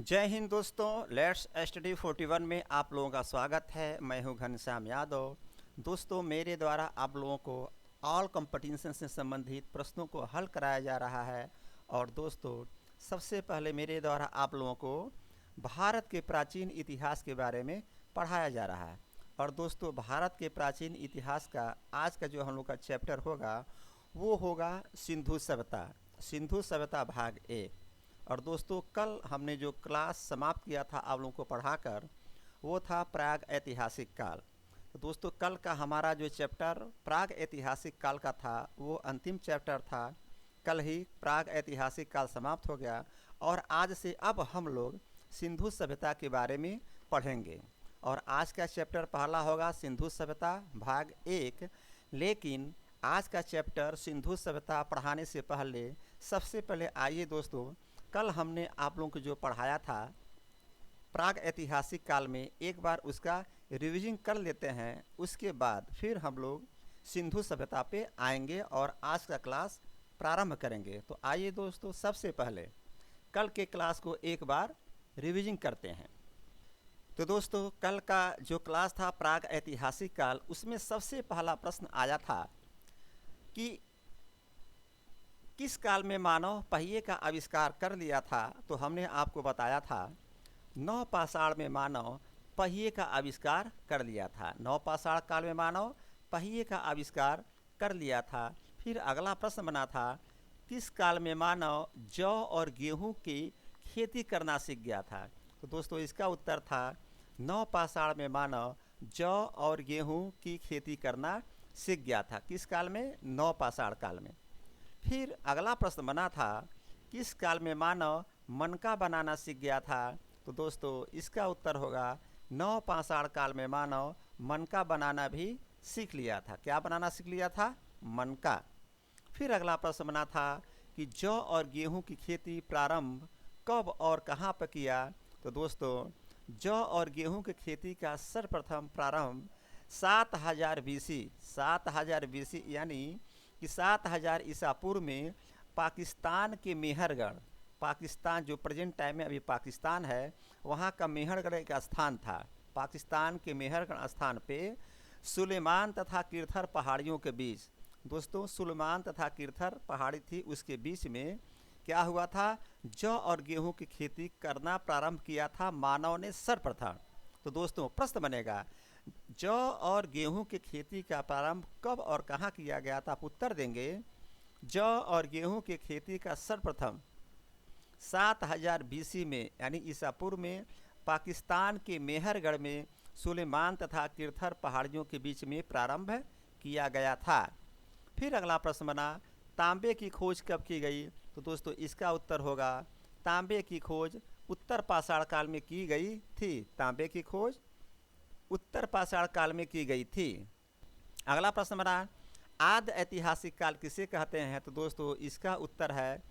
जय हिंद दोस्तों, let's study 41 में आप लोगों का स्वागत है। मैं हूं घनश्याम यादव। दोस्तों, मेरे द्वारा आप लोगों को ऑल कॉम्पिटिशन से संबंधित प्रश्नों को हल कराया जा रहा है। और दोस्तों, सबसे पहले मेरे द्वारा आप लोगों को भारत के प्राचीन इतिहास के बारे में पढ़ाया जा रहा है। और दोस्तों, भारत के प्राचीन इतिहास का आज का जो हम लोग का चैप्टर होगा वो होगा सिंधु सभ्यता भाग 1। और दोस्तों, कल हमने जो क्लास समाप्त किया था आप लोगों को पढ़ाकर वो था प्राग ऐतिहासिक काल। तो दोस्तों, कल का हमारा जो चैप्टर प्राग ऐतिहासिक काल का था वो अंतिम चैप्टर था। कल ही प्राग ऐतिहासिक काल समाप्त हो गया और आज से अब हम लोग सिंधु सभ्यता के बारे में पढ़ेंगे। और आज का चैप्टर पहला होगा सिंधु सभ्यता भाग 1। लेकिन आज का चैप्टर सिंधु सभ्यता पढ़ाने से पहले सबसे पहले आइए दोस्तों, कल हमने आप लोगों को जो पढ़ाया था प्राग ऐतिहासिक काल में एक बार उसका रिवीजन कर लेते हैं। उसके बाद फिर हम लोग सिंधु सभ्यता पे आएंगे और आज का क्लास प्रारंभ करेंगे। तो आइए दोस्तों, सबसे पहले कल के क्लास को एक बार रिवीजन करते हैं। तो दोस्तों, कल का जो क्लास था प्राग ऐतिहासिक काल, उसमें सबसे पहला प्रश्न आया था कि किस काल में मानव पहिए का आविष्कार कर लिया था। तो हमने आपको बताया था नवपाषाण में मानव पहिए का आविष्कार कर लिया था। नवपाषाण काल में मानव पहिए का आविष्कार कर लिया था। फिर अगला प्रश्न बना था किस काल में मानव जौ और गेहूं की खेती करना सीख गया था। तो दोस्तों, इसका उत्तर था नवपाषाण में मानव जौ और गेहूं की खेती करना सीख गया था। किस काल में? नवपाषाण काल में। फिर अगला प्रश्न बना था किस काल में मानव मनका बनाना सीख गया था। तो दोस्तों, इसका उत्तर होगा नवपाषाण काल में मानव मनका बनाना भी सीख लिया था। क्या बनाना सीख लिया था? मनका। फिर अगला प्रश्न बना था कि जौ और गेहूं की खेती प्रारंभ कब और कहां पर किया। तो दोस्तों, जौ और गेहूं की खेती का सर्वप्रथम प्रारंभ 7000 BC यानी कि 7000 ईसा पूर्व में पाकिस्तान के मेहरगढ़, पाकिस्तान जो प्रेजेंट टाइम में अभी पाकिस्तान है, वहाँ का मेहरगढ़ एक स्थान था। पाकिस्तान के मेहरगढ़ स्थान पे सुलेमान तथा किरथर पहाड़ियों के बीच, दोस्तों सुलेमान तथा किरथर पहाड़ी थी, उसके बीच में क्या हुआ था? जौ और गेहूं की खेती करना प्रारंभ किया था मानव ने सर्वप्रथम। तो दोस्तों, प्रश्न बनेगा जौ और गेहूं की खेती का प्रारंभ कब और कहां किया गया था। आप उत्तर देंगे जौ और गेहूं की खेती का सर्वप्रथम 7000 BC में यानी ईसा पूर्व में पाकिस्तान के मेहरगढ़ में सुलेमान तथा किरथर पहाड़ियों के बीच में प्रारंभ किया गया था। फिर अगला प्रश्न बना तांबे की खोज कब की गई। तो दोस्तों, इसका उत्तर होगा तांबे की खोज उत्तर पाषाण काल में की गई थी। तांबे की खोज उत्तर पाषाण काल में की गई थी। अगला प्रश्न बना आदि ऐतिहासिक काल किसे कहते हैं। तो दोस्तों, इसका उत्तर है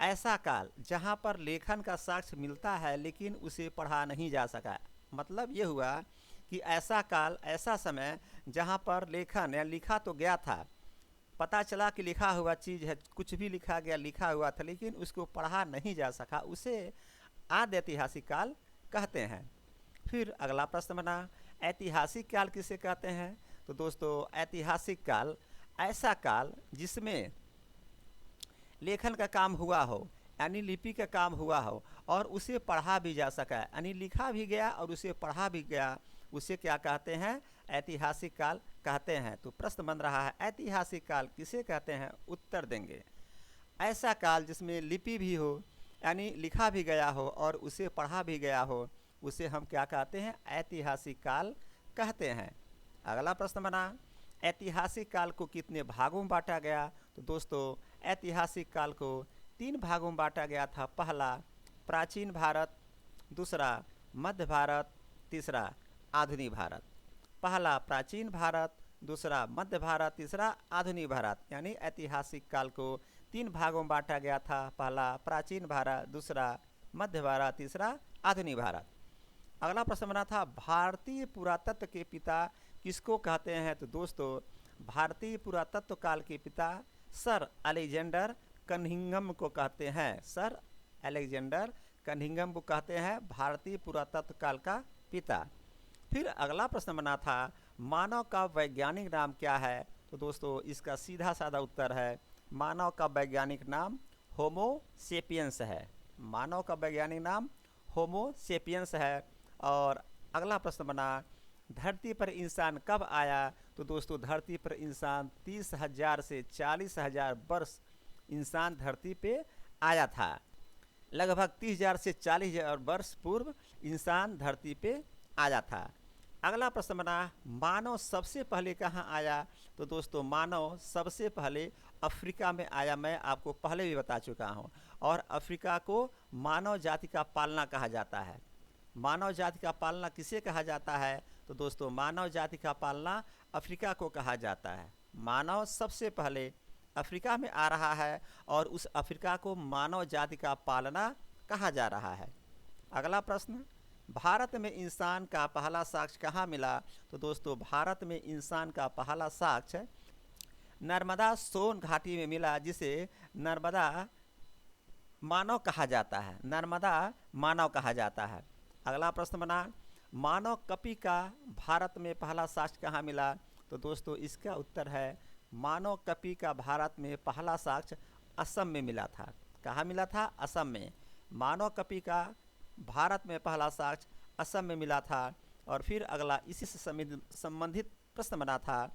ऐसा काल जहां पर लेखन का साक्ष्य मिलता है लेकिन उसे पढ़ा नहीं जा सका। मतलब ये हुआ कि ऐसा काल, ऐसा समय जहां पर लेखन या लिखा तो गया था, पता चला कि लिखा हुआ चीज़ है, कुछ भी लिखा गया, लिखा हुआ था, लेकिन उसको पढ़ा नहीं जा सका, उसे आदि ऐतिहासिक काल कहते हैं। फिर अगला प्रश्न बना ऐतिहासिक काल किसे कहते हैं। तो दोस्तों, ऐतिहासिक काल ऐसा काल जिसमें लेखन का काम हुआ हो, यानी लिपि का काम हुआ हो और उसे पढ़ा भी जा सका, यानी लिखा भी गया और उसे पढ़ा भी गया, उसे क्या कहते हैं? ऐतिहासिक काल कहते हैं। तो प्रश्न बन रहा है ऐतिहासिक काल किसे कहते हैं। उत्तर देंगे ऐसा काल जिसमें लिपि भी हो, यानी लिखा भी गया हो और उसे पढ़ा भी गया हो, उसे हम क्या कहते हैं? ऐतिहासिक काल कहते हैं। अगला प्रश्न बना ऐतिहासिक काल को कितने भागों में बांटा गया। तो दोस्तों, ऐतिहासिक काल को 3 भागों में बांटा गया था। पहला प्राचीन भारत, दूसरा मध्य भारत, तीसरा आधुनिक भारत। पहला प्राचीन भारत, दूसरा मध्य भारत, तीसरा आधुनिक भारत, यानी ऐतिहासिक काल को 3 भागों में बांटा गया था। पहला प्राचीन भारत, दूसरा मध्य भारत, तीसरा आधुनिक भारत। अगला प्रश्न बना था भारतीय पुरातत्व के पिता किसको कहते हैं। तो दोस्तों, भारतीय पुरातत्व काल के पिता सर अलेक्जेंडर कनिंघम को कहते हैं। सर अलेक्जेंडर कनिंघम को कहते हैं भारतीय पुरातत्व काल का पिता। फिर अगला प्रश्न बना था मानव का वैज्ञानिक नाम क्या है। तो दोस्तों इसका सीधा साधा उत्तर है मानव का वैज्ञानिक नाम होमो सेपियंस है। मानव का वैज्ञानिक नाम होमो सेपियंस है। और अगला प्रश्न बना धरती पर इंसान कब आया। तो दोस्तों धरती पर इंसान 30,000 से 40,000 वर्ष इंसान धरती पे आया था। लगभग 30,000 से 40,000 वर्ष पूर्व इंसान धरती पे आया था। अगला प्रश्न बना मानव सबसे पहले कहाँ आया। तो दोस्तों मानव सबसे पहले अफ्रीका में आया। मैं आपको पहले भी बता चुका हूँ। और अफ्रीका को मानव जाति का पालना कहा जाता है। मानव जाति का पालना किसे कहा जाता है। तो दोस्तों मानव जाति का पालना अफ्रीका को कहा जाता है। मानव सबसे पहले अफ्रीका में आ रहा है और उस अफ्रीका को मानव जाति का पालना कहा जा रहा है। अगला प्रश्न भारत में इंसान का पहला साक्ष्य कहाँ मिला। तो दोस्तों भारत में इंसान का पहला साक्ष्य नर्मदा सोन घाटी में मिला, जिसे नर्मदा मानव कहा जाता है। नर्मदा मानव कहा जाता है। अगला प्रश्न बना मानव कपि का भारत में पहला साक्ष्य कहाँ मिला। तो दोस्तों इसका उत्तर है मानव कपि का भारत में पहला साक्ष्य असम में मिला था। कहाँ मिला था। असम में। मानव कपि का भारत में पहला साक्ष्य असम में मिला था। और फिर अगला इसी से संबंधित प्रश्न बना था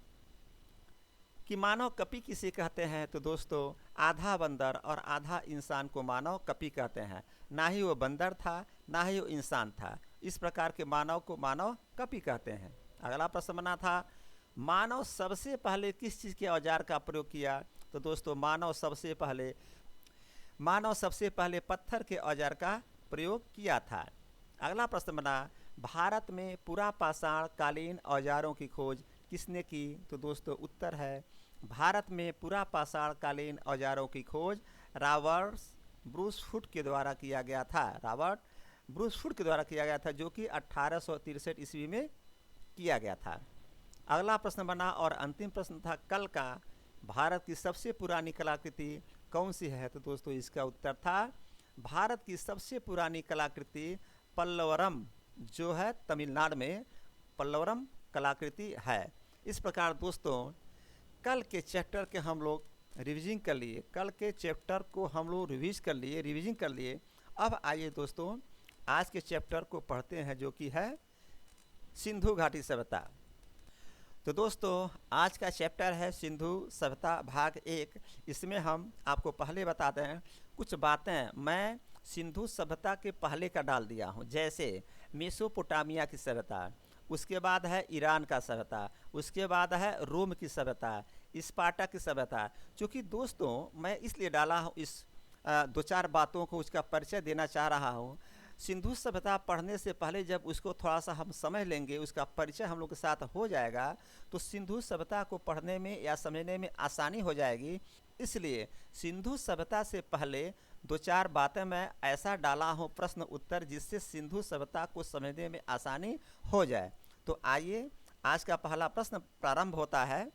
कि मानव कपि किसे कहते हैं। तो दोस्तों आधा बंदर और आधा इंसान को मानव कपि कहते हैं। ना ही वो बंदर था ना ही वो इंसान था। इस प्रकार के मानव को मानव कपि कहते हैं। अगला प्रश्न बना था मानव सबसे पहले किस चीज़ के औजार का प्रयोग किया। तो दोस्तों मानव सबसे पहले पत्थर के औजार का प्रयोग किया था। अगला प्रश्न बना भारत में पुरापाषाण कालीन औजारों की खोज किसने की। तो दोस्तों उत्तर है भारत में पुरापाषाण कालीन औजारों की खोज रॉबर्ट ब्रूसफुट के द्वारा किया गया था। रॉबर्ट ब्रूसफुट के द्वारा किया गया था, जो कि 1863 ईस्वी में किया गया था। अगला प्रश्न बना और अंतिम प्रश्न था कल का भारत की सबसे पुरानी कलाकृति कौन सी है। तो दोस्तों इसका उत्तर था भारत की सबसे पुरानी कलाकृति पल्लवरम, जो है तमिलनाडु में पल्लवरम कलाकृति है। इस प्रकार दोस्तों कल के चैप्टर के हम लोग रिवीजन कर लिए। कल के चैप्टर को हम लोग रिवीजन कर लिए। अब आइए दोस्तों आज के चैप्टर को पढ़ते हैं, जो कि है सिंधु घाटी सभ्यता। तो दोस्तों आज का चैप्टर है सिंधु सभ्यता भाग 1। इसमें हम आपको पहले बताते हैं कुछ बातें मैं सिंधु सभ्यता के पहले का डाल दिया हूँ। जैसे मेसोपोटामिया की सभ्यता, उसके बाद है ईरान का सभ्यता, उसके बाद है रोम की सभ्यता, स्पार्टा की सभ्यता। चूँकि दोस्तों मैं इसलिए डाला हूँ, इस दो चार बातों को उसका परिचय देना चाह रहा हूँ। सिंधु सभ्यता पढ़ने से पहले जब उसको थोड़ा सा हम समझ लेंगे, उसका परिचय हम लोग के साथ हो जाएगा, तो सिंधु सभ्यता को पढ़ने में या समझने में आसानी हो जाएगी। इसलिए सिंधु सभ्यता से पहले दो चार बातें मैं ऐसा डाला हूँ प्रश्न उत्तर, जिससे सिंधु सभ्यता को समझने में आसानी हो जाए। तो आइए आज का पहला प्रश्न प्रारंभ होता है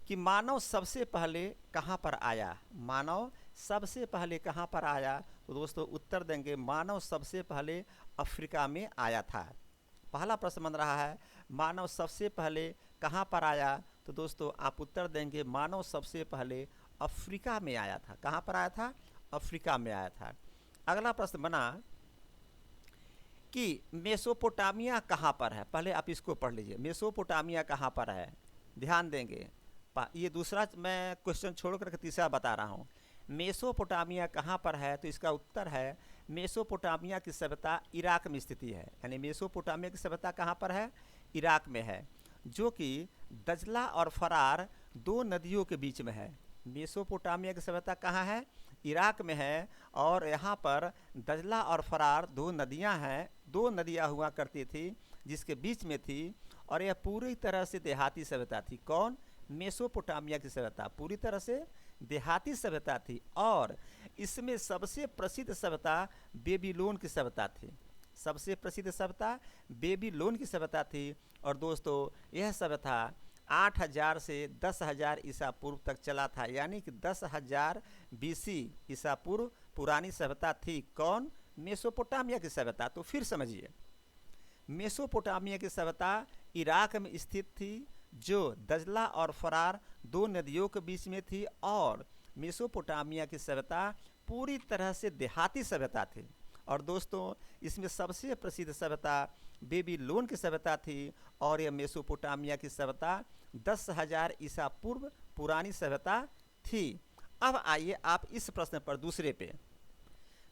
कि मानव सबसे पहले कहाँ पर आया। मानव सबसे पहले कहाँ पर आया। तो दोस्तों उत्तर देंगे मानव सबसे पहले अफ्रीका में आया था। पहला प्रश्न बन रहा है मानव सबसे पहले कहाँ पर आया। तो दोस्तों आप उत्तर देंगे मानव सबसे पहले अफ्रीका में आया था। कहाँ पर आया था। अफ्रीका में आया था। अगला प्रश्न बना कि मेसोपोटामिया कहाँ पर है। पहले आप इसको पढ़ लीजिए, मेसोपोटामिया कहाँ पर है। ध्यान देंगे, ये दूसरा मैं क्वेश्चन छोड़ करके तीसरा बता रहा हूँ। मेसोपोटामिया कहाँ पर है। तो इसका उत्तर है मेसोपोटामिया की सभ्यता इराक में स्थिति है। यानी मेसोपोटामिया की सभ्यता कहाँ पर है। इराक में है, जो कि दजला और फरार दो नदियों के बीच में है। मेसोपोटामिया की सभ्यता कहाँ है। इराक में है। और यहाँ पर दजला और फरार दो नदियाँ हैं। दो नदियाँ हुआ करती थी जिसके बीच में थी। और यह पूरी तरह से देहाती सभ्यता थी। कौन। मेसोपोटामिया की सभ्यता पूरी तरह से देहाती सभ्यता थी। और इसमें सबसे प्रसिद्ध सभ्यता बेबीलोन की सभ्यता थी। सबसे प्रसिद्ध सभ्यता बेबीलोन की सभ्यता थी। और दोस्तों यह सभ्यता 8,000 से 10,000 ईसा पूर्व तक चला था। यानी कि 10,000 BC ईसा पूर्व पुरानी सभ्यता थी। कौन। मेसोपोटामिया की सभ्यता। तो फिर समझिए, मेसोपोटामिया की सभ्यता इराक में स्थित थी, जो दजला और फरार दो नदियों के बीच में थी। और मेसोपोटामिया की सभ्यता पूरी तरह से देहाती सभ्यता थी। और दोस्तों, इसमें सबसे प्रसिद्ध सभ्यता बेबीलोन की सभ्यता थी। और यह मेसोपोटामिया की सभ्यता 10,000 ईसा पूर्व पुरानी सभ्यता थी। अब आइए आप इस प्रश्न पर दूसरे पे।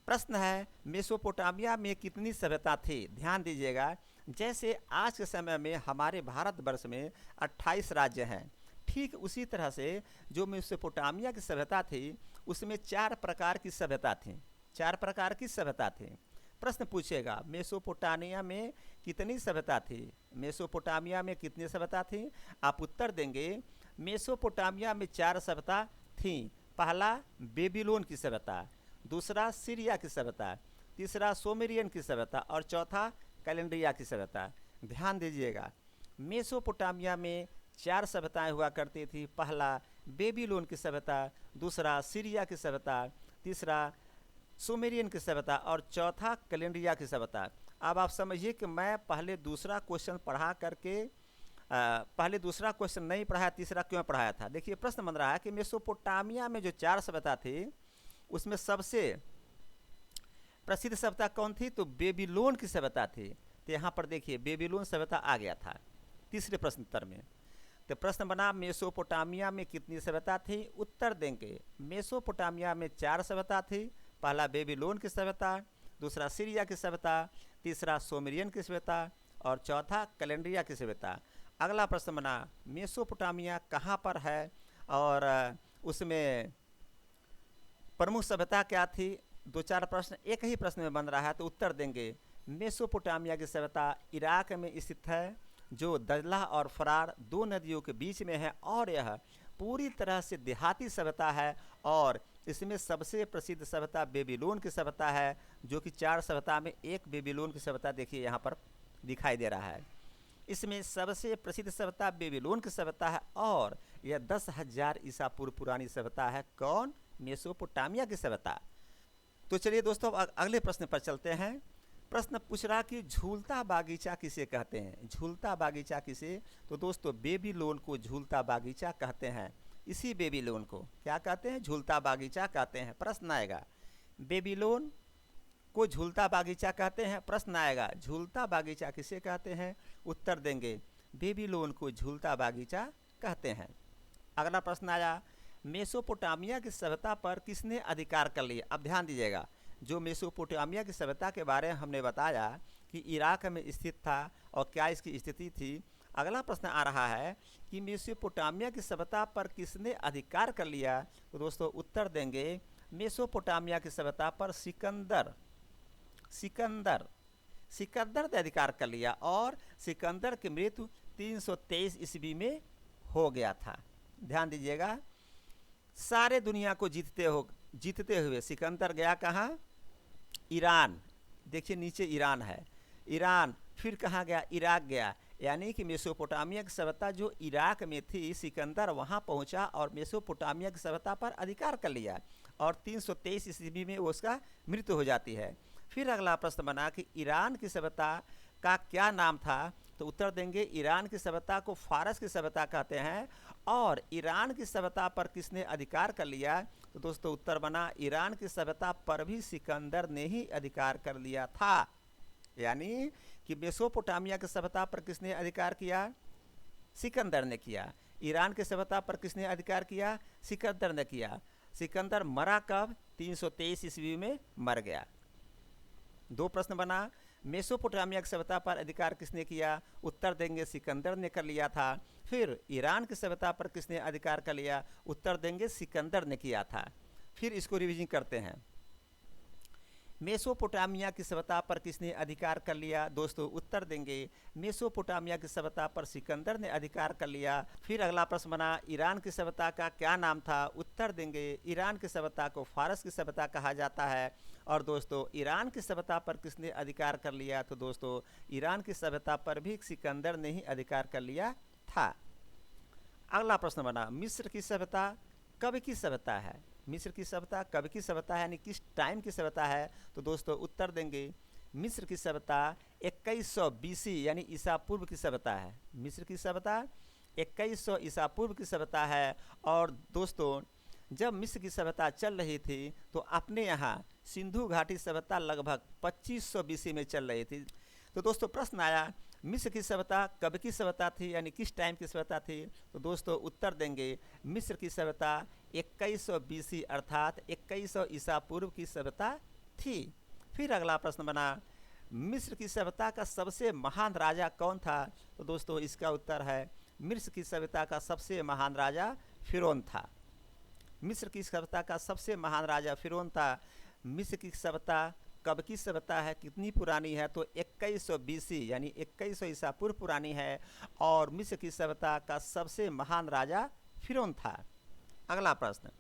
प्रश्न है, मेसोपोटामिया में कितनी सभ्यता थी? ध्यान दीजिएगा, जैसे आज के समय में हमारे भारतवर्ष में 28 राज्य हैं, ठीक उसी तरह से जो मेसोपोटामिया की सभ्यता थी उसमें 4 प्रकार की सभ्यता थी। 4 प्रकार की सभ्यता थी। प्रश्न पूछेगा, मेसोपोटामिया में कितनी सभ्यता थी? मेसोपोटामिया में कितनी सभ्यता थी? आप उत्तर देंगे, मेसोपोटामिया में 4 सभ्यता थी। पहला बेबीलोन की सभ्यता, दूसरा सीरिया की सभ्यता, तीसरा सोमेरियन की सभ्यता और चौथा कैलेंड्रिया की सभ्यता। ध्यान दीजिएगा, मेसोपोटामिया में 4 सभ्यताएं हुआ करती थी। पहला बेबीलोन की सभ्यता, दूसरा सीरिया की सभ्यता, तीसरा सुमेरियन की सभ्यता और चौथा कैलेंड्रिया की सभ्यता। अब आप समझिए कि मैं पहले दूसरा क्वेश्चन पढ़ा करके पहले दूसरा क्वेश्चन नहीं पढ़ाया, तीसरा क्यों पढ़ाया था? देखिए, प्रश्न बन रहा है कि मेसोपोटामिया में जो 4 सभ्यता थी उसमें सबसे प्रसिद्ध सभ्यता कौन थी? तो बेबीलोन की सभ्यता थी। तो यहाँ पर देखिए, बेबीलोन सभ्यता आ गया था तीसरे प्रश्न उत्तर में। तो प्रश्न बना, मेसोपोटामिया में कितनी सभ्यता थी? उत्तर देंगे, मेसोपोटामिया में 4 सभ्यता थी। पहला बेबीलोन की सभ्यता, दूसरा सीरिया की सभ्यता, तीसरा सोमेरियन की सभ्यता और चौथा कैलेंड्रिया की सभ्यता। अगला प्रश्न बना, मेसोपोटामिया कहाँ पर है और उसमें प्रमुख सभ्यता क्या थी? 2-4 प्रश्न एक ही प्रश्न में बन रहा है, तो उत्तर देंगे, मेसोपोटामिया की सभ्यता इराक में स्थित है, जो दजला और फरार दो नदियों के बीच में है। और यह पूरी तरह से देहाती सभ्यता है। और इसमें सबसे प्रसिद्ध सभ्यता बेबीलोन की सभ्यता है, जो कि 4 सभ्यता में एक बेबीलोन की सभ्यता देखिए यहाँ पर दिखाई दे रहा है। इसमें सबसे प्रसिद्ध सभ्यता बेबीलोन की सभ्यता है और यह 10,000 ईसा पूर्व पुरानी सभ्यता है। कौन? मेसोपोटामिया की सभ्यता। तो चलिए दोस्तों, अगले प्रश्न पर चलते हैं। प्रश्न पूछ रहा कि झूलता बागीचा किसे कहते हैं? झूलता बागीचा किसे? तो दोस्तों, बेबीलोन को झूलता बागीचा कहते हैं। इसी बेबीलोन को क्या कहते हैं? झूलता बागीचा कहते हैं। प्रश्न आएगा, बेबीलोन को झूलता बागीचा कहते हैं। प्रश्न आएगा, झूलता बागीचा किसे कहते हैं? उत्तर देंगे, बेबीलोन को झूलता बागीचा कहते हैं। अगला प्रश्न आया, मेसोपोटामिया की सभ्यता पर किसने अधिकार कर लिया? अब ध्यान दीजिएगा, जो मेसोपोटामिया की सभ्यता के बारे में हमने बताया कि इराक में स्थित था और क्या इसकी स्थिति थी। अगला प्रश्न आ रहा है कि मेसोपोटामिया की सभ्यता पर किसने अधिकार कर लिया? तो दोस्तों, उत्तर देंगे, मेसोपोटामिया की सभ्यता पर सिकंदर ने अधिकार कर लिया। और सिकंदर की मृत्यु 323 ईस्वी में हो गया था। ध्यान दीजिएगा, सारे दुनिया को जीतते हुए सिकंदर गया कहाँ? ईरान। देखिए, नीचे ईरान है, ईरान। फिर कहाँ गया? इराक गया। यानी कि मेसोपोटामिया की सभ्यता जो इराक में थी, सिकंदर वहाँ पहुँचा और मेसोपोटामिया की सभ्यता पर अधिकार कर लिया और 323 ईस्वी में उसका मृत्यु हो जाती है। फिर अगला प्रश्न बना कि ईरान की सभ्यता का क्या नाम था? तो उत्तर देंगे, ईरान की सभ्यता को फारस की सभ्यता कहते हैं। और ईरान की सभ्यता पर किसने अधिकार कर लिया? तो दोस्तों, उत्तर बना, ईरान की सभ्यता पर भी सिकंदर ने ही अधिकार कर लिया था। यानी कि मेसोपोटामिया की सभ्यता पर किसने अधिकार किया? सिकंदर ने किया। ईरान की सभ्यता पर किसने अधिकार किया? सिकंदर ने किया। सिकंदर मरा कब? 323 ईस्वी में मर गया। 2 प्रश्न बना, मेसोपोटामिया की सभ्यता पर अधिकार किसने किया? उत्तर देंगे, सिकंदर ने कर लिया था। फिर ईरान की सभ्यता पर किसने अधिकार कर लिया? उत्तर देंगे, सिकंदर ने किया था। फिर इसको रिवीजन करते हैं, मेसोपोटामिया की सभ्यता पर किसने अधिकार कर लिया? दोस्तों, उत्तर देंगे, मेसोपोटामिया की सभ्यता पर सिकंदर ने अधिकार कर लिया। फिर अगला प्रश्न बना, ईरान की सभ्यता का क्या नाम था? उत्तर देंगे, ईरान की सभ्यता को फारस की सभ्यता कहा जाता है। और दोस्तों, ईरान की सभ्यता पर किसने अधिकार कर लिया? तो दोस्तों, ईरान की सभ्यता पर भी सिकंदर ने ही अधिकार कर लिया था। अगला प्रश्न बना, मिस्र की सभ्यता कब की सभ्यता है? मिस्र की सभ्यता कब की सभ्यता है, यानी किस टाइम की सभ्यता है? तो दोस्तों उत्तर देंगे मिस्र की सभ्यता 2100 BC यानी ईसा पूर्व की सभ्यता है। मिस्र की सभ्यता 2100 ईसा पूर्व की सभ्यता है। और दोस्तों जब मिस्र की सभ्यता चल रही थी तो अपने यहाँ सिंधु घाटी सभ्यता लगभग 2500 BC में चल रही थी। तो दोस्तों प्रश्न आया मिस्र की सभ्यता कब की सभ्यता थी, यानी किस टाइम की सभ्यता थी? तो दोस्तों उत्तर देंगे मिस्र की सभ्यता 2100 BC अर्थात 2100 ईसा पूर्व की सभ्यता थी। फिर अगला प्रश्न बना मिस्र की सभ्यता का सबसे महान राजा कौन था? तो दोस्तों इसका उत्तर है मिस्र की सभ्यता का सबसे महान राजा फिरौन था। मिस्र की सभ्यता का सबसे महान राजा फिरौन था। मिस्र की सभ्यता कब की सभ्यता है, कितनी पुरानी है? तो 2100 BC यानी 2100 ईसा पूर्व पुरानी है। और मिस्र की सभ्यता का सबसे महान राजा फिरौन था। अगला प्रश्न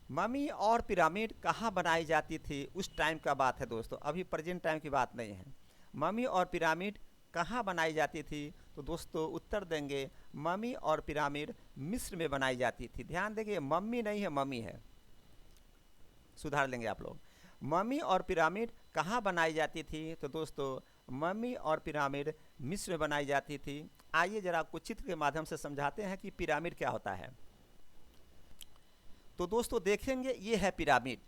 मम्मी और पिरामिड कहाँ बनाई जाती थी? उस टाइम का बात है दोस्तों, अभी प्रेजेंट टाइम की बात नहीं है। मम्मी और पिरामिड कहाँ बनाई जाती थी? तो दोस्तों उत्तर देंगे मम्मी और पिरामिड मिस्र में बनाई जाती थी। ध्यान देंगे मम्मी नहीं है, मम्मी है, सुधार लेंगे आप लोग। मम्मी और पिरामिड कहाँ बनाई जाती थी? तो दोस्तों मम्मी और पिरामिड मिस्र में बनाई जाती थी। आइए जरा कुछ चित्र के माध्यम से समझाते हैं कि पिरामिड क्या होता है। तो दोस्तों देखेंगे ये है पिरामिड।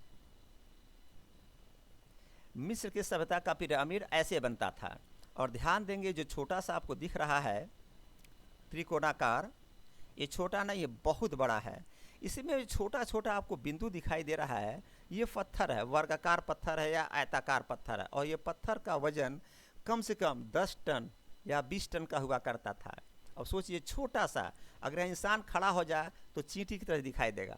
मिस्र के सभ्यता का पिरामिड ऐसे बनता था। और ध्यान देंगे जो छोटा सा आपको दिख रहा है त्रिकोणाकार, ये छोटा नहीं, ये बहुत बड़ा है। इसमें छोटा छोटा आपको बिंदु दिखाई दे रहा है, ये पत्थर है, वर्गाकार पत्थर है या आयताकार पत्थर है। और ये पत्थर का वजन कम से कम 10 टन या 20 टन का हुआ करता था। अब सोचिए छोटा सा, अगर इंसान खड़ा हो जाए तो चींटी की तरह दिखाई देगा।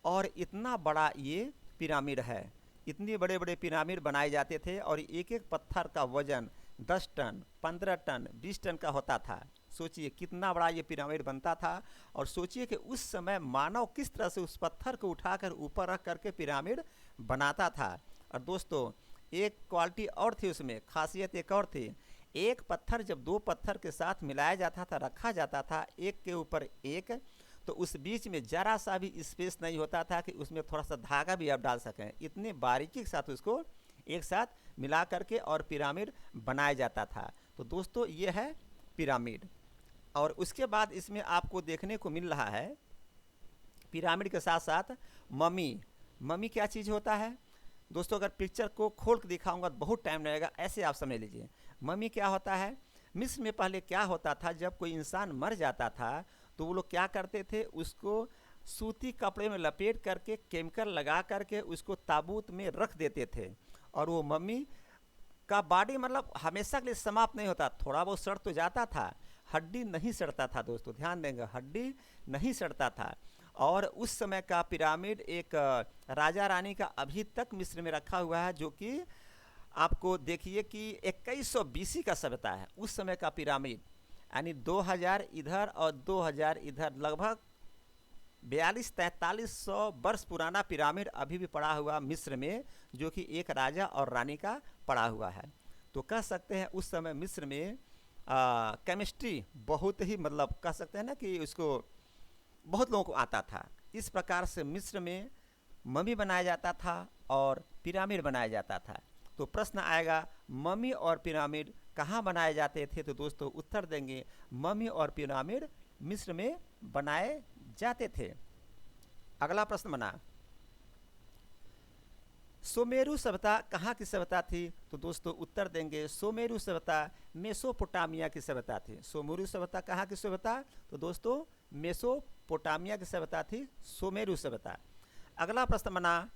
और इतना बड़ा ये पिरामिड है, इतने बड़े बड़े पिरामिड बनाए जाते थे। और एक एक पत्थर का वजन 10 टन, 15 टन, 20 टन का होता था। सोचिए कितना बड़ा ये पिरामिड बनता था। और सोचिए कि उस समय मानव किस तरह से उस पत्थर को उठाकर ऊपर रख करके पिरामिड बनाता था। और दोस्तों एक क्वालिटी और थी उसमें, खासियत एक और थी। एक पत्थर जब दो पत्थर के साथ मिलाया जाता था, रखा जाता था एक के ऊपर एक, तो उस बीच में जरा सा भी स्पेस नहीं होता था कि उसमें थोड़ा सा धागा भी आप डाल सकें। इतने बारीकी के साथ उसको एक साथ मिला करके और पिरामिड बनाया जाता था। तो दोस्तों ये है पिरामिड। और उसके बाद इसमें आपको देखने को मिल रहा है पिरामिड के साथ साथ मम्मी। मम्मी क्या चीज़ होता है दोस्तों? अगर पिक्चर को खोल के दिखाऊंगा तो बहुत टाइम लगेगा, ऐसे आप समझ लीजिए। मम्मी क्या होता है? मिस्र में पहले क्या होता था, जब कोई इंसान मर जाता था तो वो लोग क्या करते थे, उसको सूती कपड़े में लपेट करके केमिकल लगा करके उसको ताबूत में रख देते थे। और वो मम्मी का बॉडी मतलब हमेशा के लिए समाप्त नहीं होता, थोड़ा बहुत सड़ तो जाता था, हड्डी नहीं सड़ता था। दोस्तों ध्यान देंगे हड्डी नहीं सड़ता था। और उस समय का पिरामिड एक राजा रानी का अभी तक मिस्र में रखा हुआ है, जो कि आपको देखिए कि 2100 BC का सभ्यता है उस समय का पिरामिड, यानी 2000 इधर और 2000 इधर, लगभग 42-4300 वर्ष पुराना पिरामिड अभी भी पड़ा हुआ मिस्र में, जो कि एक राजा और रानी का पड़ा हुआ है। तो कह सकते हैं उस समय मिस्र में केमिस्ट्री बहुत ही, मतलब कह सकते हैं ना कि उसको बहुत लोगों को आता था। इस प्रकार से मिस्र में मम्मी बनाया जाता था और पिरामिड बनाया जाता था। तो प्रश्न आएगा मम्मी और पिरामिड कहाँ बनाए जाते थे? तो दोस्तों उत्तर देंगे मम्मी और पिरामिड मिस्र में बनाए जाते थे। अगला प्रश्न बना सुमेरु सभ्यता कहाँ की सभ्यता थी? तो दोस्तों उत्तर देंगे सुमेरु सभ्यता मेसोपोटामिया की सभ्यता थी। सुमेरु सभ्यता कहाँ की सभ्यता? तो दोस्तों मेसोपोटामिया की सभ्यता थी सुमेरु सभ्यता। अगला प्रश्न बना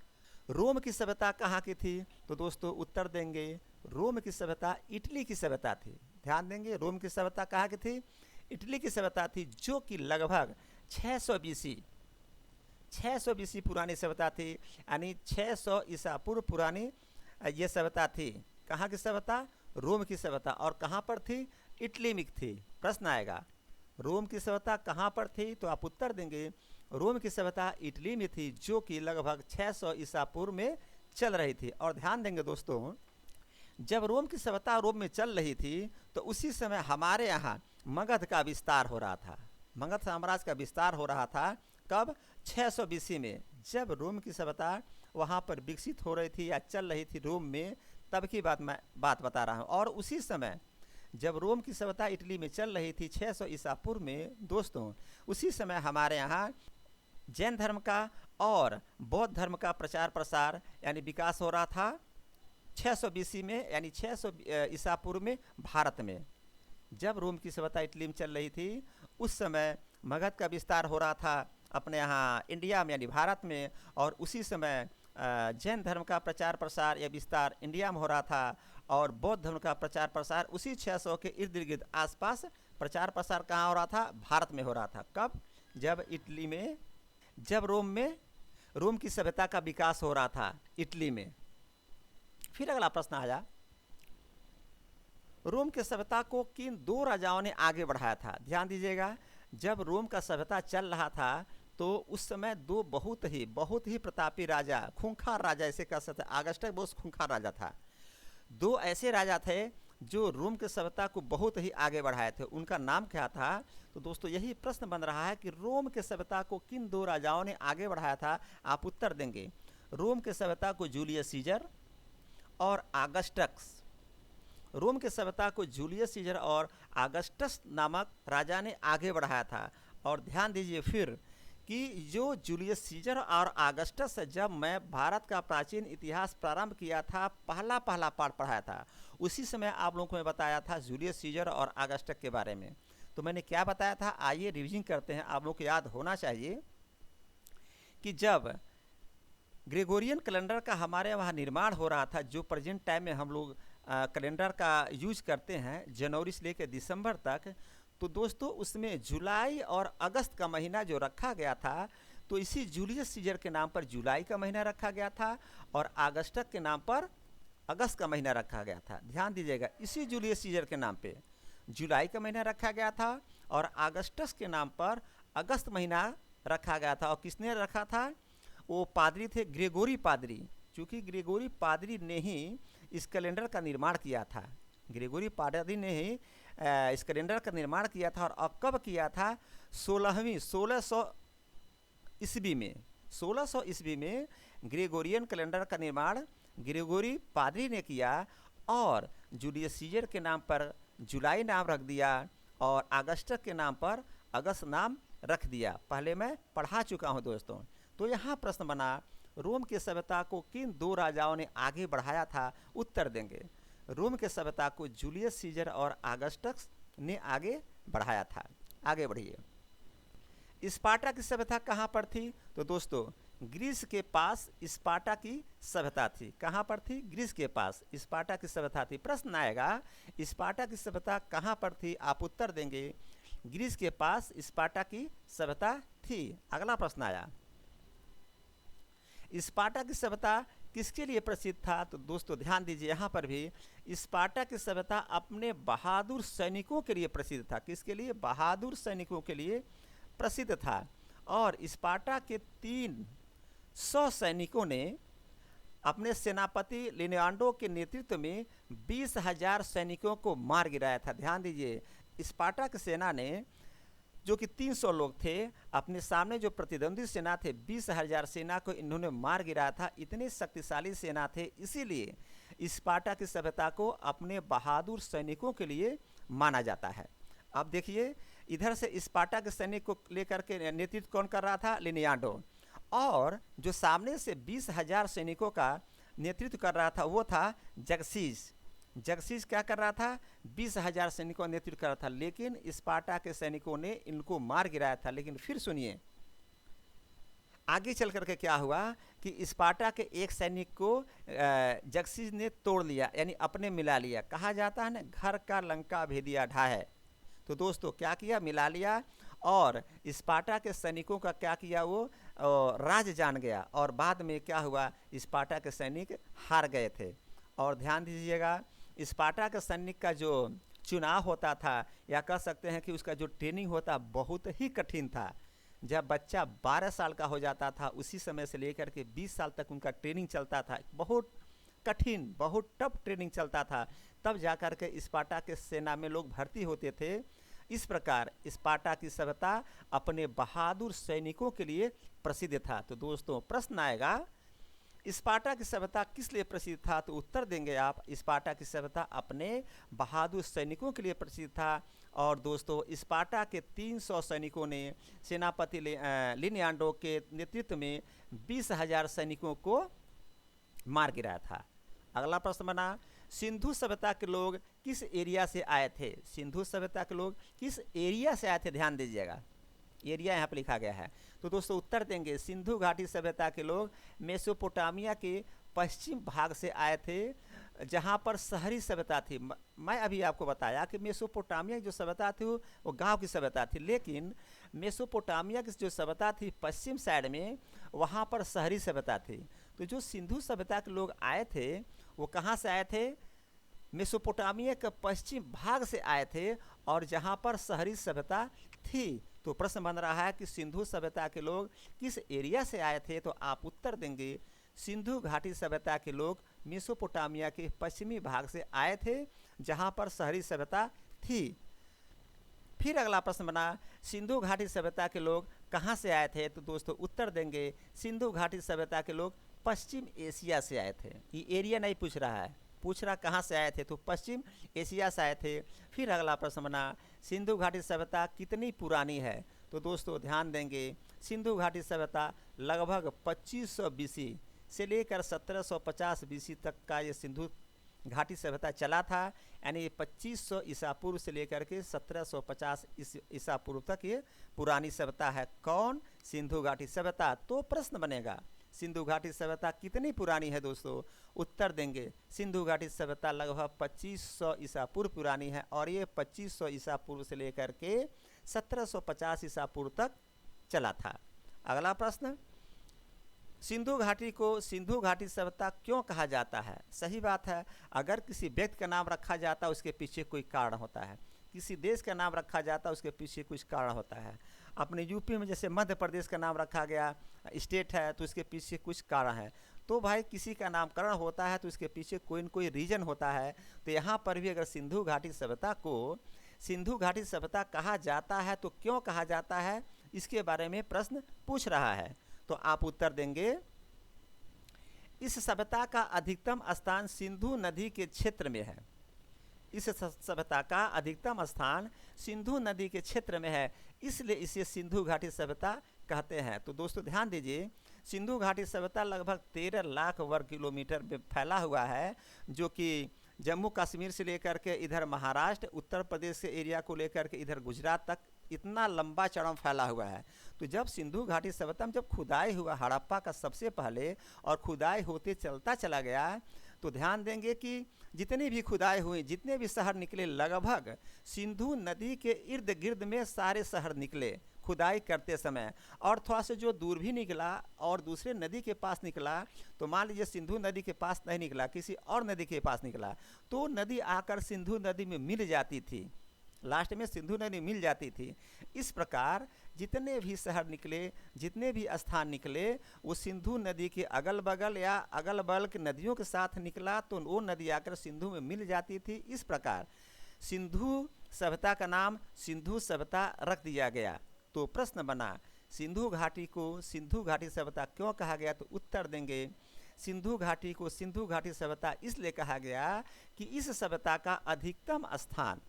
रोम की सभ्यता कहाँ की थी? तो दोस्तों उत्तर देंगे रोम की सभ्यता इटली की सभ्यता थी। ध्यान देंगे रोम की सभ्यता कहाँ की थी? इटली की सभ्यता थी, जो कि लगभग 600 BC पुरानी सभ्यता थी, यानी 600 ईसा पूर्व पुरानी ये सभ्यता थी। कहाँ की सभ्यता? रोम की सभ्यता। और कहाँ पर थी? इटली में थी। प्रश्न आएगा रोम की सभ्यता कहाँ पर थी? तो आप उत्तर देंगे रोम की सभ्यता इटली में थी, जो कि लगभग 600 ईसा पूर्व में चल रही थी। और ध्यान देंगे दोस्तों जब रोम की सभ्यता रोम में चल रही थी तो उसी समय हमारे यहाँ मगध का विस्तार हो रहा था। मगध साम्राज्य का विस्तार हो रहा था। कब? 600 BC में, जब रोम की सभ्यता वहाँ पर विकसित हो रही थी या चल रही थी रोम में, तब की बात बता रहा हूँ। और उसी समय जब रोम की सभ्यता इटली में चल रही थी 600 ईसा पूर्व में दोस्तों, उसी समय हमारे यहाँ जैन धर्म का और बौद्ध धर्म का प्रचार प्रसार यानी विकास हो रहा था 600 बीसी में, यानी 600 ईसा पूर्व में भारत में। जब रोम की सभ्यता इटली में चल रही थी उस समय मगध का विस्तार हो रहा था अपने यहाँ इंडिया में यानी भारत में, और उसी समय जैन धर्म का प्रचार प्रसार या विस्तार इंडिया में हो रहा था, और बौद्ध धर्म का प्रचार प्रसार उसी 600 के इर्द गिर्द आसपास प्रचार प्रसार कहाँ हो रहा था? भारत में हो रहा था। कब? जब इटली में, जब रोम की सभ्यता का विकास हो रहा था इटली में। फिर अगला प्रश्न आया, रोम के सभ्यता को किन दो राजाओं ने आगे बढ़ाया था? ध्यान दीजिएगा, जब रोम का सभ्यता चल रहा था तो उस समय दो बहुत ही प्रतापी राजा, खूंखार राजा इसे कह सकते हैं, ऑगस्टस बहुत खूंखार राजा था। दो ऐसे राजा थे जो रोम के सभ्यता को बहुत ही आगे बढ़ाए थे। उनका नाम क्या था? तो दोस्तों यही प्रश्न बन रहा है कि रोम के सभ्यता को किन दो राजाओं ने आगे बढ़ाया था? आप उत्तर देंगे, रोम के सभ्यता को जूलियस सीजर और ऑगस्टस। रोम के सभ्यता को जूलियस सीजर और ऑगस्टस नामक राजा ने आगे बढ़ाया था। और ध्यान दीजिए फिर कि जो जूलियस सीजर और ऑगस्टस, जब मैं भारत का प्राचीन इतिहास प्रारंभ किया था, पहला पाठ पढ़ाया था, उसी समय आप लोगों को मैं बताया था जूलियस सीजर और ऑगस्टस के बारे में। तो मैंने क्या बताया था? आइए रिविजन करते हैं, आप लोगों को याद होना चाहिए कि जब ग्रेगोरियन कैलेंडर का हमारे वहाँ निर्माण हो रहा था, जो प्रेजेंट टाइम में हम लोग कैलेंडर का यूज करते हैं जनवरी से लेकर दिसंबर तक, तो दोस्तों उसमें जुलाई और अगस्त का महीना जो रखा गया था, तो इसी जूलियस सीजर के नाम पर जुलाई का महीना रखा गया था और ऑगस्टस के नाम पर अगस्त का महीना रखा गया था। ध्यान दीजिएगा, इसी जूलियस सीजर के नाम पे जुलाई का महीना रखा गया था और ऑगस्टस के नाम पर अगस्त महीना रखा गया था। और किसने रखा था? वो पादरी थे, ग्रेगोरी पादरी। चूँकि ग्रेगोरी पादरी ने ही इस कैलेंडर का निर्माण किया था, ग्रेगोरी पादरी ने ही इस कैलेंडर का निर्माण किया था। और अब कब किया था? 1600 ईस्वी में, 1600 ईस्वी में ग्रेगोरियन कैलेंडर का निर्माण ग्रेगोरी पादरी ने किया और जूलियस सीजर के नाम पर जुलाई नाम रख दिया और ऑगस्टस के नाम पर अगस्त नाम रख दिया। पहले मैं पढ़ा चुका हूँ दोस्तों। तो यहाँ प्रश्न बना, रोम के सभ्यता को किन दो राजाओं ने आगे बढ़ाया था? उत्तर देंगे, रोम के सभ्यता को जूलियस सीजर और ऑगस्टस ने आगे बढ़ाया था। आगे बढ़िए। स्पार्टा की सभ्यता कहाँ पर थी? तो दोस्तों ग्रीस के पास स्पार्टा की सभ्यता थी। कहाँ पर थी? ग्रीस के पास स्पार्टा की सभ्यता थी। प्रश्न आएगा, स्पार्टा की सभ्यता कहाँ पर थी? आप उत्तर देंगे, ग्रीस के पास स्पार्टा की सभ्यता थी। अगला प्रश्न आया, स्पार्टा की सभ्यता किसके लिए प्रसिद्ध था? तो दोस्तों ध्यान दीजिए, यहाँ पर भी स्पार्टा की सभ्यता अपने बहादुर सैनिकों के लिए प्रसिद्ध था। किसके लिए? बहादुर सैनिकों के लिए प्रसिद्ध था। और स्पार्टा के 300 सैनिकों ने अपने सेनापति लिनियाडो के नेतृत्व में 20,000 सैनिकों को मार गिराया था। ध्यान दीजिए, स्पार्टा की सेना ने, जो कि 300 लोग थे, अपने सामने जो प्रतिद्वंदी सेना थे 20,000 सेना को इन्होंने मार गिराया था। इतने शक्तिशाली सेना थे, इसीलिए स्पार्टा की सभ्यता को अपने बहादुर सैनिकों के लिए माना जाता है। अब देखिए, इधर से स्पार्टा के सैनिक को लेकर के नेतृत्व कौन कर रहा था? लिनियाडो। और जो सामने से 20,000 सैनिकों का नेतृत्व कर रहा था वो था जगसीस। जगसीस क्या कर रहा था? 20,000 सैनिकों का नेतृत्व कर रहा था। लेकिन स्पार्टा के सैनिकों ने इनको मार गिराया था। लेकिन फिर सुनिए, आगे चल करके क्या हुआ कि स्पार्टा के एक सैनिक को जगसीस ने तोड़ लिया, यानी अपने मिला लिया। कहा जाता है ना, घर का लंका भेदिया ढाहे। तो दोस्तों क्या किया? मिला लिया। और स्पार्टा के सैनिकों का क्या किया? वो राज जान गया। और बाद में क्या हुआ? स्पार्टा के सैनिक हार गए थे। और ध्यान दीजिएगा, स्पार्टा के सैनिक का जो चुनाव होता था, या कह सकते हैं कि उसका जो ट्रेनिंग होता, बहुत ही कठिन था। जब बच्चा 12 साल का हो जाता था, उसी समय से लेकर के 20 साल तक उनका ट्रेनिंग चलता था। बहुत कठिन, बहुत टफ ट्रेनिंग चलता था। तब जाकर के स्पार्टा के सेना में लोग भर्ती होते थे। इस प्रकार स्पार्टा की सभ्यता अपने बहादुर सैनिकों के लिए प्रसिद्ध था। तो दोस्तों प्रश्न आएगा, स्पार्टा की सभ्यता किस लिए प्रसिद्ध था? तो उत्तर देंगे आप, स्पार्टा की सभ्यता अपने बहादुर सैनिकों के लिए प्रसिद्ध था। और दोस्तों स्पार्टा के 300 सैनिकों ने सेनापति लिनियांडो के नेतृत्व में 20,000 सैनिकों को मार गिराया था। अगला प्रश्न बना, सिंधु सभ्यता के लोग किस एरिया से आए थे? सिंधु सभ्यता के लोग किस एरिया से आए थे? ध्यान दीजिएगा, एरिया यहाँ पर लिखा गया है। तो दोस्तों उत्तर देंगे, सिंधु घाटी सभ्यता के लोग मेसोपोटामिया के पश्चिम भाग से आए थे, जहाँ पर शहरी सभ्यता थी। मैं अभी आपको बताया कि मेसोपोटामिया की जो सभ्यता थी वो गांव की सभ्यता थी, लेकिन मेसोपोटामिया की जो सभ्यता थी पश्चिम साइड में, वहाँ पर शहरी सभ्यता थी। तो जो सिंधु सभ्यता के लोग आए थे वो कहाँ से आए थे? मेसोपोटामिया के पश्चिम भाग से आए थे, और जहाँ पर शहरी सभ्यता थी। तो प्रश्न बन रहा है कि सिंधु सभ्यता के लोग किस एरिया से आए थे? तो आप उत्तर देंगे, सिंधु घाटी सभ्यता के लोग मेसोपोटामिया के पश्चिमी भाग से आए थे, जहां पर शहरी सभ्यता थी। फिर अगला प्रश्न बना, सिंधु घाटी सभ्यता के लोग कहां से आए थे? तो दोस्तों उत्तर देंगे, सिंधु घाटी सभ्यता के लोग पश्चिम एशिया से आए थे। ये एरिया नहीं पूछ रहा है, पूछ रहा कहाँ से आए थे, तो पश्चिम एशिया से आए थे। फिर अगला प्रश्न बना, सिंधु घाटी सभ्यता कितनी पुरानी है? तो दोस्तों ध्यान देंगे, सिंधु घाटी सभ्यता लगभग 2500 बीसी से लेकर 1750 बीसी तक का ये सिंधु घाटी सभ्यता चला था। यानी 2500 ईसा पूर्व से लेकर के 1750 ईसा पूर्व तक ये पुरानी सभ्यता है। कौन? सिंधु घाटी सभ्यता। तो प्रश्न बनेगा, सिंधु घाटी सभ्यता कितनी पुरानी है? दोस्तों उत्तर देंगे, सिंधु घाटी सभ्यता लगभग 2500 ईसा पूर्व पुरानी है, और ये 2500 ईसा पूर्व से लेकर के 1750 ईसा पूर्व तक चला था। अगला प्रश्न, सिंधु घाटी को सिंधु घाटी सभ्यता क्यों कहा जाता है? सही बात है, अगर किसी व्यक्ति का नाम रखा जाता है उसके पीछे कोई कारण होता है, किसी देश का नाम रखा जाता है उसके पीछे कुछ कारण होता है। अपने यूपी में जैसे मध्य प्रदेश का नाम रखा गया, स्टेट है, तो इसके पीछे कुछ कारण है। तो भाई किसी का नामकरण होता है तो इसके पीछे कोई न कोई रीजन होता है। तो यहाँ पर भी अगर सिंधु घाटी सभ्यता को सिंधु घाटी सभ्यता कहा जाता है तो क्यों कहा जाता है, इसके बारे में प्रश्न पूछ रहा है। तो आप उत्तर देंगे, इस सभ्यता का अधिकतम स्थान सिंधु नदी के क्षेत्र में है। इस सभ्यता का अधिकतम स्थान सिंधु नदी के क्षेत्र में है, इसलिए इसे सिंधु घाटी सभ्यता कहते हैं। तो दोस्तों ध्यान दीजिए, सिंधु घाटी सभ्यता लगभग 13 लाख वर्ग किलोमीटर में फैला हुआ है, जो कि जम्मू कश्मीर से लेकर के इधर महाराष्ट्र, उत्तर प्रदेश के एरिया को लेकर के इधर गुजरात तक इतना लंबा चौड़ा फैला हुआ है। तो जब सिंधु घाटी सभ्यता में जब खुदाई हुआ हड़प्पा का सबसे पहले, और खुदाई होते चलता चला गया, तो ध्यान देंगे कि जितनी भी खुदाई हुई, जितने भी शहर निकले, लगभग सिंधु नदी के इर्द गिर्द में सारे शहर निकले खुदाई करते समय। और थोड़ा सा जो दूर भी निकला और दूसरे नदी के पास निकला, तो मान लीजिए सिंधु नदी के पास नहीं निकला, किसी और नदी के पास निकला, तो नदी आकर सिंधु नदी में मिल जाती थी, लास्ट में सिंधु नदी मिल जाती थी। इस प्रकार जितने भी शहर निकले, जितने भी स्थान निकले, वो सिंधु नदी के अगल बगल या अगल बगल के नदियों के साथ निकला, तो वो नदी आकर सिंधु में मिल जाती थी। इस प्रकार सिंधु सभ्यता का नाम सिंधु सभ्यता रख दिया गया। तो प्रश्न बना, सिंधु घाटी को सिंधु घाटी सभ्यता क्यों कहा गया? तो उत्तर देंगे, सिंधु घाटी को सिंधु घाटी सभ्यता इसलिए कहा गया कि इस सभ्यता का अधिकतम स्थान,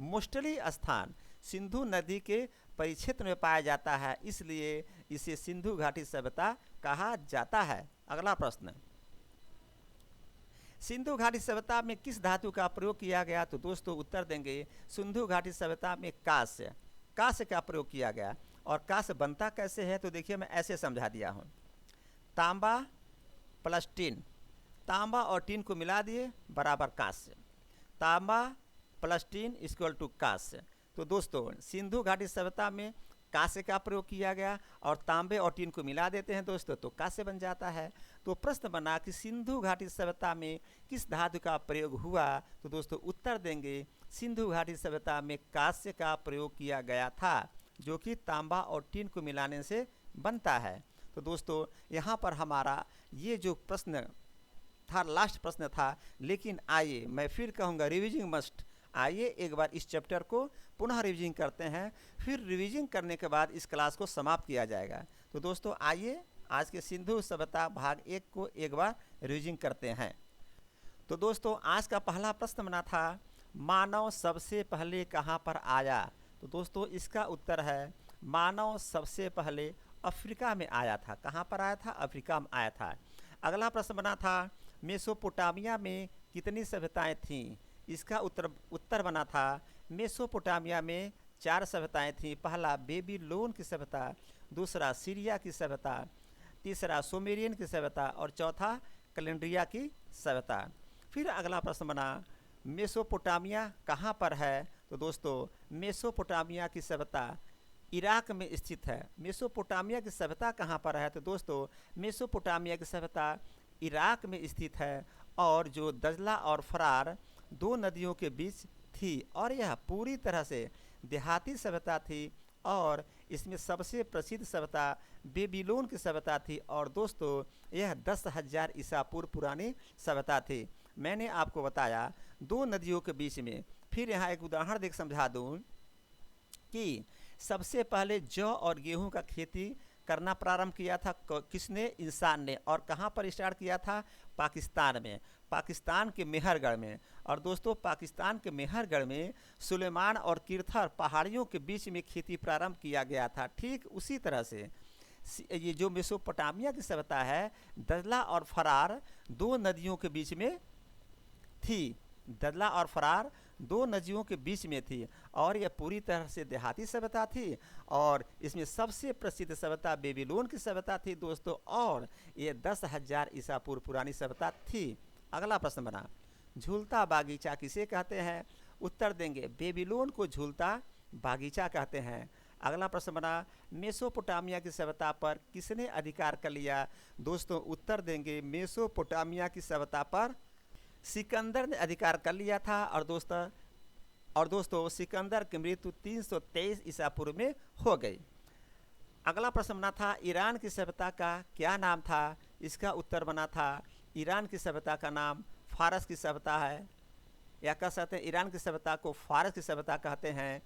मोस्टली स्थान सिंधु नदी के परिक्षेत्र में पाया जाता है, इसलिए इसे सिंधु घाटी सभ्यता कहा जाता है। अगला प्रश्न, सिंधु घाटी सभ्यता में किस धातु का प्रयोग किया गया? तो दोस्तों उत्तर देंगे, सिंधु घाटी सभ्यता में कांस्य का प्रयोग किया गया। और कांस्य बनता कैसे है? तो देखिए मैं ऐसे समझा दिया हूँ, तांबा प्लस टीन, तांबा और टीन को मिला दिए बराबर कांस्य, तांबा प्लस टीन इक्वल टू कांस्य। तो दोस्तों सिंधु घाटी सभ्यता में कांस्य का प्रयोग किया गया, और तांबे और टीन को मिला देते हैं दोस्तों तो कांस्य बन जाता है। तो प्रश्न बना कि सिंधु घाटी सभ्यता में किस धातु का प्रयोग हुआ? तो दोस्तों उत्तर देंगे, सिंधु घाटी सभ्यता में कांस्य का प्रयोग किया गया था, जो कि तांबा और टीन को मिलाने से बनता है। तो दोस्तों यहाँ पर हमारा ये जो प्रश्न था, लास्ट प्रश्न था, लेकिन आइए मैं फिर कहूँगा, रिविजिंग मस्ट, आइए एक बार इस चैप्टर को पुनः रिवीजन करते हैं, फिर रिवीजन करने के बाद इस क्लास को समाप्त किया जाएगा। तो दोस्तों आइए आज के सिंधु सभ्यता भाग 1 को एक बार रिवीजन करते हैं। तो दोस्तों आज का पहला प्रश्न बना था, मानव सबसे पहले कहाँ पर आया। तो दोस्तों इसका उत्तर है, मानव सबसे पहले अफ्रीका में आया था। कहाँ पर आया था? अफ्रीका में आया था। अगला प्रश्न बना था, मेसोपोटामिया में कितनी सभ्यताएं थीं। इसका उत्तर बना था, मेसोपोटामिया में 4 सभ्यताएं थीं। पहला बेबीलोन की सभ्यता, दूसरा सीरिया की सभ्यता, तीसरा सुमेरियन की सभ्यता और चौथा कैलेंड्रिया की सभ्यता। फिर अगला प्रश्न बना, मेसोपोटामिया कहाँ पर है। तो दोस्तों मेसोपोटामिया की सभ्यता इराक में स्थित है। मेसोपोटामिया की सभ्यता कहाँ पर है। तो दोस्तों मेसोपोटामिया की सभ्यता इराक में स्थित है और जो दजला और फरार 2 नदियों के बीच थी और यह पूरी तरह से देहाती सभ्यता थी और इसमें सबसे प्रसिद्ध सभ्यता बेबीलोन की सभ्यता थी और दोस्तों यह 10,000 ईसा पूर्व पुरानी सभ्यता थी। मैंने आपको बताया 2 नदियों के बीच में। फिर यहाँ एक उदाहरण देख समझा दूँ कि सबसे पहले जौ और गेहूं का खेती करना प्रारंभ किया था किसने? इंसान ने। और कहाँ पर स्टार्ट किया था? पाकिस्तान में, पाकिस्तान के मेहरगढ़ में। और दोस्तों पाकिस्तान के मेहरगढ़ में सुलेमान और किरथर पहाड़ियों के बीच में खेती प्रारंभ किया गया था। ठीक उसी तरह से ये जो मेसोपोटामिया की सभ्यता है, दजला और फरार 2 नदियों के बीच में थी। दजला और फरार 2 नदियों के बीच में थी और यह पूरी तरह से देहाती सभ्यता थी और इसमें सबसे प्रसिद्ध सभ्यता बेबीलोन की सभ्यता थी दोस्तों, और ये 10,000 ईसा पूर्व पुरानी सभ्यता थी। अगला प्रश्न बना, झूलता बागीचा किसे कहते हैं। उत्तर देंगे, बेबीलोन को झूलता बागीचा कहते हैं। अगला प्रश्न बना, मेसोपोटामिया की सभ्यता पर किसने अधिकार कर लिया। दोस्तों उत्तर देंगे, मेसोपोटामिया की सभ्यता पर सिकंदर ने अधिकार कर लिया था और दोस्तों सिकंदर की मृत्यु 323 ईसा पूर्व में हो गई। अगला प्रश्न बना था, ईरान की सभ्यता का क्या नाम था। इसका उत्तर बना था, ईरान की सभ्यता का नाम फारस की सभ्यता है, या कह सकते हैं ईरान की सभ्यता को फारस की सभ्यता कहते हैं।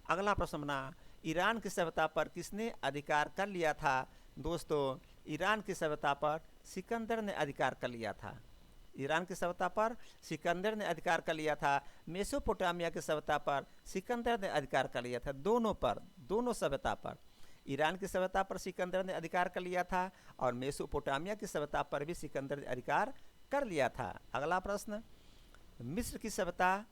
अगला प्रश्न बना, ईरान की सभ्यता पर किसने अधिकार कर लिया था। दोस्तों ईरान की सभ्यता पर सिकंदर ने अधिकार कर लिया था। ईरान की सभ्यता पर सिकंदर ने अधिकार कर लिया था। मेसोपोटामिया की सभ्यता पर सिकंदर ने अधिकार कर लिया था। दोनों सभ्यता पर, ईरान की सभ्यता पर सिकंदर ने अधिकार कर लिया था और मेसोपोटामिया की सभ्यता पर भी सिकंदर ने अधिकार कर लिया था। अगला प्रश्न, मिस्र की सभ्यता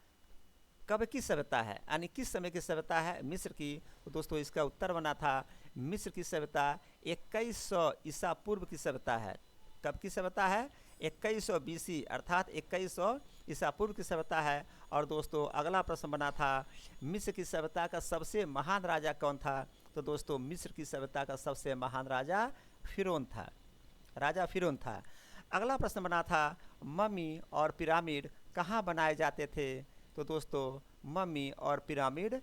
कब की सभ्यता है, यानी किस समय की सभ्यता है मिस्र की। तो दोस्तों इसका उत्तर बना था, मिस्र की सभ्यता 2100 ईसा पूर्व की सभ्यता है। कब की सभ्यता है? 2100 BC अर्थात 2100 ईसा पूर्व की सभ्यता है। और दोस्तों अगला प्रश्न बना था, मिस्र की सभ्यता का सबसे महान राजा कौन था। तो दोस्तों मिस्र की सभ्यता का सबसे महान राजा फिरौन था, राजा फिरौन था। अगला प्रश्न बना था, मम्मी और पिरामिड कहाँ बनाए जाते थे। तो दोस्तों मम्मी और पिरामिड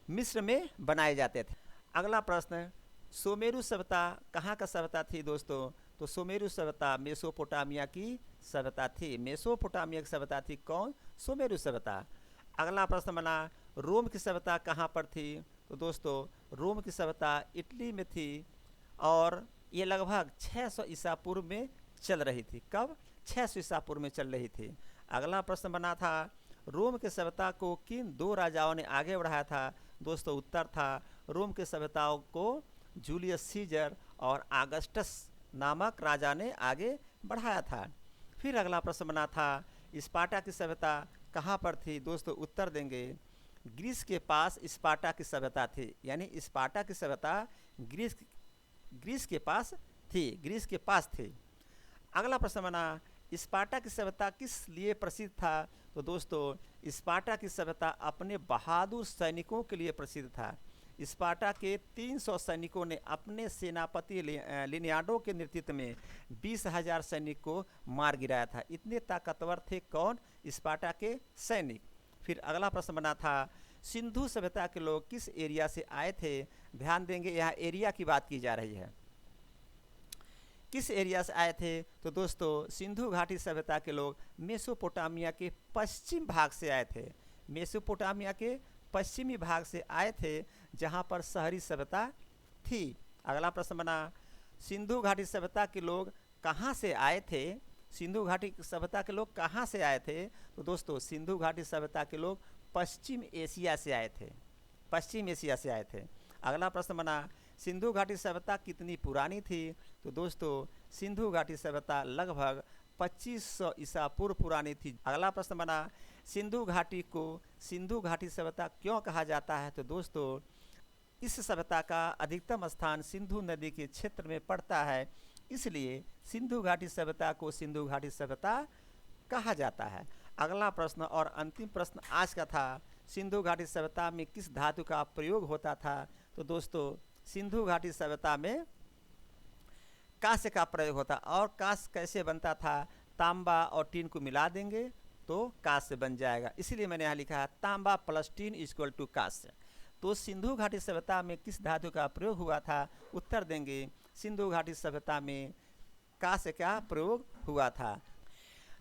मिस्र में बनाए जाते थे। अगला प्रश्न, सुमेरु सभ्यता कहाँ का सभ्यता थी दोस्तों। तो सुमेरु सभ्यता मेसोपोटामिया की सभ्यता थी। मेसोपोटामिया की सभ्यता थी कौन? सुमेरु सभ्यता। अगला प्रश्न बना, रोम की सभ्यता कहाँ पर थी। तो दोस्तों रोम की सभ्यता इटली में थी और ये लगभग 600 ईसा पूर्व में चल रही थी। कब? 600 ईसा पूर्व में चल रही थी। अगला प्रश्न बना था, रोम के सभ्यता को किन 2 राजाओं ने आगे बढ़ाया था। दोस्तों उत्तर था, रोम के सभ्यताओं को जूलियस सीजर और आगस्टस नामक राजा ने आगे बढ़ाया था। फिर अगला प्रश्न बना था, स्पार्टा की सभ्यता कहाँ पर थी। दोस्तों उत्तर देंगे, ग्रीस के पास स्पार्टा की सभ्यता थी, यानी स्पार्टा की सभ्यता ग्रीस के पास थी। अगला प्रश्न बना, स्पार्टा की सभ्यता किस लिए प्रसिद्ध था। तो दोस्तों स्पार्टा की सभ्यता अपने बहादुर सैनिकों के लिए प्रसिद्ध था। स्पार्टा के 300 सैनिकों ने अपने सेनापति लिनियाडो के नेतृत्व में 20,000 सैनिक को मार गिराया था। इतने ताकतवर थे कौन? स्पार्टा के सैनिक। फिर अगला प्रश्न बना था, सिंधु सभ्यता के लोग किस एरिया से आए थे। ध्यान देंगे यहाँ एरिया की बात की जा रही है। किस एरिया से आए थे? तो दोस्तों सिंधु घाटी सभ्यता के लोग मेसोपोटामिया के पश्चिम भाग से आए थे। मेसोपोटामिया के पश्चिमी भाग से आए थे जहाँ पर शहरी सभ्यता थी। अगला प्रश्न बना, सिंधु घाटी सभ्यता के लोग कहाँ से आए थे? सिंधु घाटी सभ्यता के लोग कहाँ से आए थे? तो दोस्तों सिंधु घाटी सभ्यता के लोग पश्चिम एशिया से आए थे। पश्चिम एशिया से आए थे। अगला प्रश्न बना, सिंधु घाटी सभ्यता कितनी पुरानी थी? तो दोस्तों सिंधु घाटी सभ्यता लगभग 2500 ईसा पूर्व पुरानी थी। अगला प्रश्न बना, सिंधु घाटी को सिंधु घाटी सभ्यता क्यों कहा जाता है? तो दोस्तों इस सभ्यता का अधिकतम स्थान सिंधु नदी के क्षेत्र में पड़ता है, इसलिए सिंधु घाटी सभ्यता को सिंधु घाटी सभ्यता कहा जाता है। अगला प्रश्न और अंतिम प्रश्न आज का था, सिंधु घाटी सभ्यता में किस धातु का प्रयोग होता था? तो दोस्तों सिंधु घाटी सभ्यता में कांस्य का प्रयोग होता, और कांस्य कैसे बनता था? तांबा और टीन को मिला देंगे तो कांस्य बन जाएगा, इसलिए मैंने यहाँ लिखा है तांबा प्लस टीन इक्वल टू कांस्य। तो सिंधु घाटी सभ्यता में किस धातु का प्रयोग हुआ था? उत्तर देंगे सिंधु घाटी सभ्यता में कांस्य का प्रयोग हुआ था।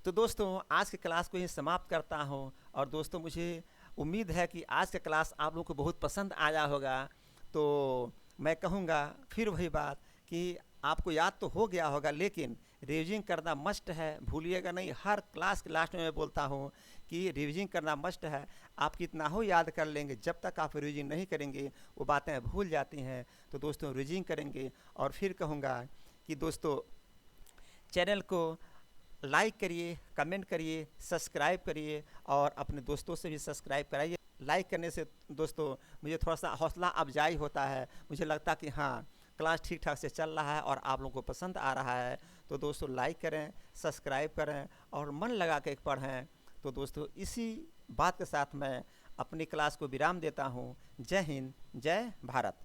तो दोस्तों आज की क्लास को ही समाप्त करता हूँ, और दोस्तों मुझे उम्मीद है कि आज का क्लास आप लोगों को बहुत पसंद आया होगा। तो मैं कहूँगा फिर वही बात कि आपको याद तो हो गया होगा, लेकिन रिविजन करना मस्ट है, भूलिएगा नहीं। हर क्लास के लास्ट में मैं बोलता हूँ कि रिविजन करना मस्ट है। आप कितना हो याद कर लेंगे, जब तक आप रिविजन नहीं करेंगे वो बातें भूल जाती हैं। तो दोस्तों रिविजन करेंगे। और फिर कहूँगा कि दोस्तों चैनल को लाइक करिए, कमेंट करिए, सब्सक्राइब करिए, और अपने दोस्तों से भी सब्सक्राइब कराइए। लाइक करने से दोस्तों मुझे थोड़ा सा हौसला अफजाई होता है, मुझे लगता कि हाँ क्लास ठीक ठाक से चल रहा है और आप लोगों को पसंद आ रहा है। तो दोस्तों लाइक करें, सब्सक्राइब करें और मन लगा के पढ़ें। तो दोस्तों इसी बात के साथ मैं अपनी क्लास को विराम देता हूँ। जय हिंद, जय भारत।